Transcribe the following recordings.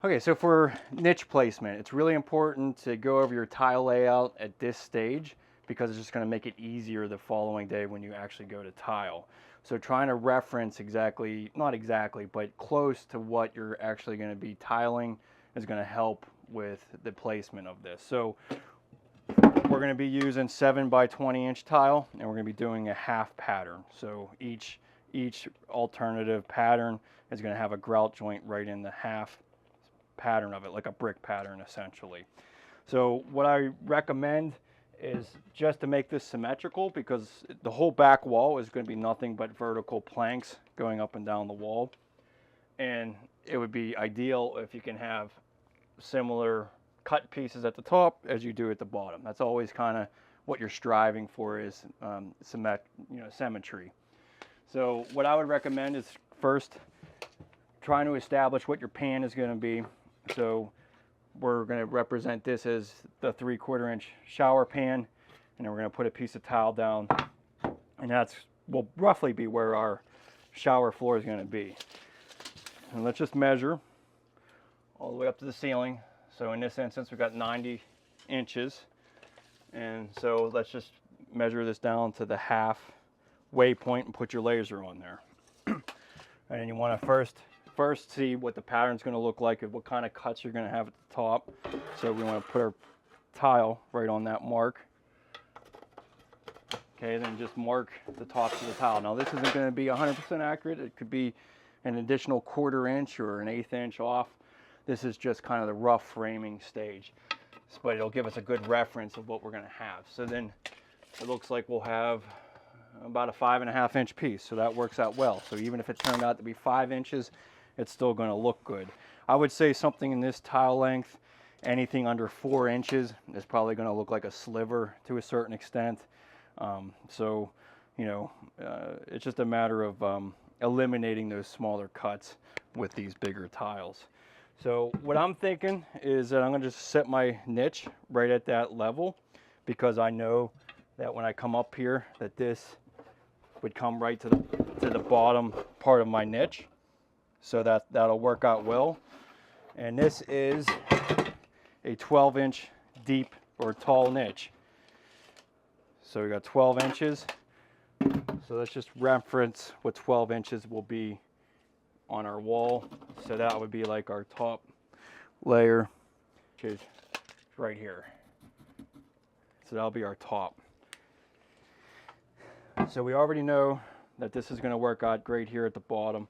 Okay, so for niche placement, it's really important to go over your tile layout at this stage because it's just going to make it easier the following day when you actually go to tile. So trying to reference exactly, not exactly, but close to what you're actually going to be tiling is going to help with the placement of this. So we're going to be using 7 by 20 inch tile, and we're going to be doing a half pattern. So each alternative pattern is going to have a grout joint right in the half pattern of it, like a brick pattern essentially. So what I recommend is just to make this symmetrical, because the whole back wall is going to be nothing but vertical planks going up and down the wall, and it would be ideal if you can have similar cut pieces at the top as you do at the bottom. That's always kind of what you're striving for, is symmetry. So what I would recommend is first trying to establish what your pan is going to be. So we're going to represent this as the 3/4 inch shower pan, and then we're going to put a piece of tile down, and that's will roughly be where our shower floor is going to be. And let's just measure all the way up to the ceiling. So in this instance, we've got 90 inches, and so let's just measure this down to the half waypoint and put your laser on there. And then you want to first see what the pattern's going to look like and what kind of cuts you're going to have at the top. So we want to put our tile right on that mark. Okay, then just mark the tops of the tile. Now this isn't going to be 100% accurate. It could be an additional 1/4 inch or an 1/8 inch off. This is just kind of the rough framing stage, but it'll give us a good reference of what we're going to have. So then it looks like we'll have about a 5.5 inch piece. So that works out well. So even if it turned out to be 5 inches, it's still going to look good. I would say something in this tile length, anything under 4 inches is probably going to look like a sliver to a certain extent. So, you know, it's just a matter of eliminating those smaller cuts with these bigger tiles. So what I'm thinking is that I'm going to just set my niche right at that level, because I know that when I come up here that this would come right to the bottom part of my niche. So that'll work out well. And this is a 12 inch deep or tall niche. So we got 12 inches. So let's just reference what 12 inches will be on our wall. So that would be like our top layer, which is right here. So that'll be our top. So we already know that this is going to work out great here at the bottom.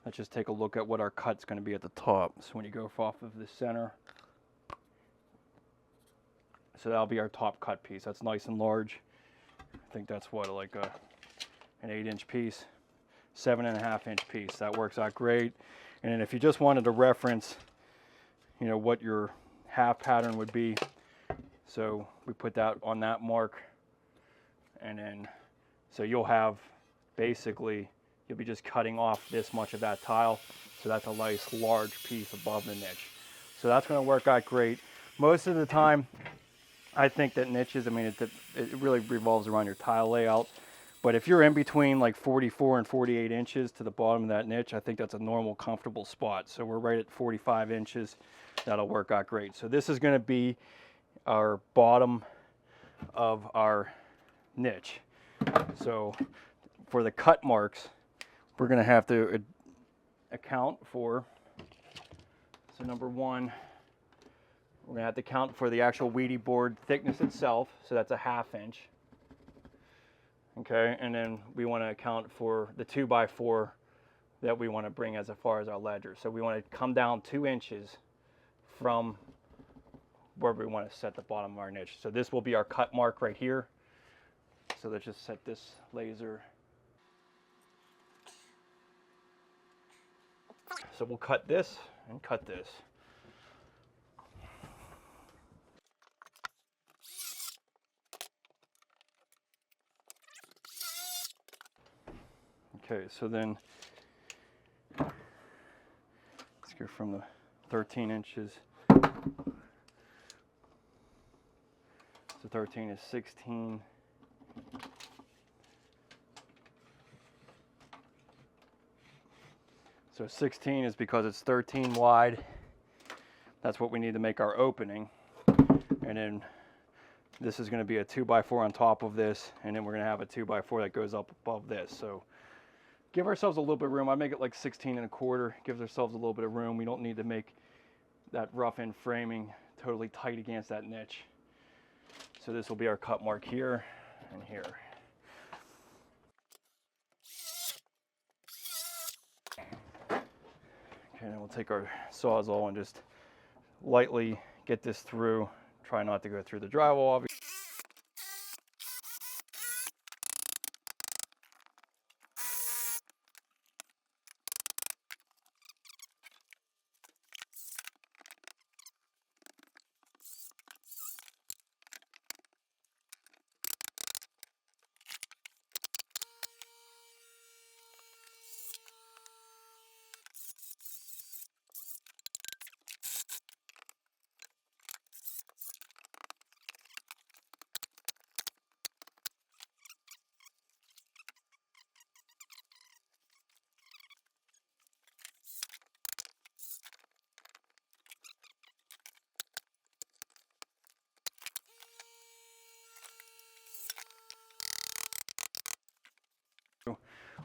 Let's just take a look at what our cut's going to be at the top. So when you go off of the center, so that'll be our top cut piece. That's nice and large. I think that's what, like an 8 inch piece, 7.5 inch piece. That works out great. And then if you just wanted to reference, you know, what your half pattern would be, so we put that on that mark, and then so you'll have basically, you'll be just cutting off this much of that tile. So that's a nice large piece above the niche. So that's going to work out great. Most of the time, I think that niches, I mean, it really revolves around your tile layout. But if you're in between like 44 and 48 inches to the bottom of that niche, I think that's a normal, comfortable spot. So we're right at 45 inches. That'll work out great. So this is going to be our bottom of our niche. So for the cut marks, we're going to have to account for, so number one, we're going to have to count for the actual Wedi board thickness itself. So that's a 1/2 inch. Okay, and then we want to account for the 2x4 that we want to bring as far as our ledger. So we want to come down 2 inches from where we want to set the bottom of our niche. So this will be our cut mark right here. So let's just set this laser. So we'll cut this and cut this. Okay, so then let's go from the 13 inches. So 13 is 16. So 16 is because it's 13 wide That's what we need to make our opening. And then this is going to be a 2x4 on top of this, and then we're going to have a 2x4 that goes up above this. So give ourselves a little bit of room. I make it like 16 1/4. Gives ourselves a little bit of room. We don't need to make that rough end framing totally tight against that niche. So this will be our cut mark here and here. Okay, then we'll take our Sawzall and just lightly get this through. Try not to go through the drywall, obviously.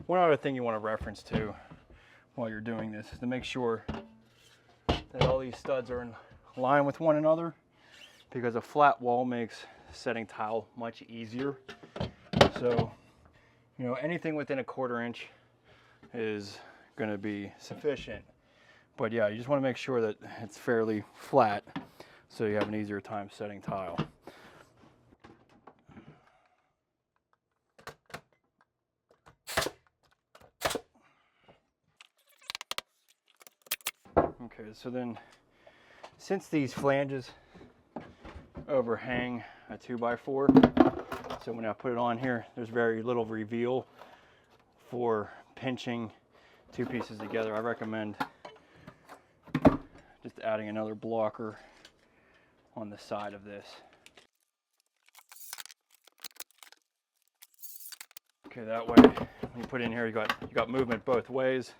One other thing you want to reference to while you're doing this is to make sure that all these studs are in line with one another, because a flat wall makes setting tile much easier. So, you know, anything within 1/4 inch is going to be sufficient. But yeah, you just want to make sure that it's fairly flat so you have an easier time setting tile. Okay, so then since these flanges overhang a 2x4, so when I put it on here, there's very little reveal for pinching two pieces together. I recommend just adding another blocker on the side of this. Okay, that way when you put it in here, you got movement both ways,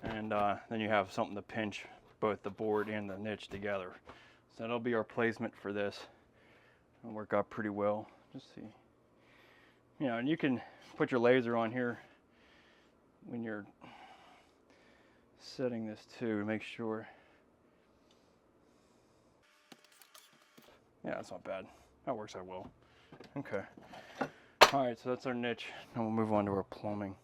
and then you have something to pinch both the board and the niche together. So that'll be our placement for this. It'll work out pretty well. Just see, you know, and you can put your laser on here when you're setting this too to make sure. Yeah, that's not bad. That works out well. Okay. All right, so that's our niche, and we'll move on to our plumbing.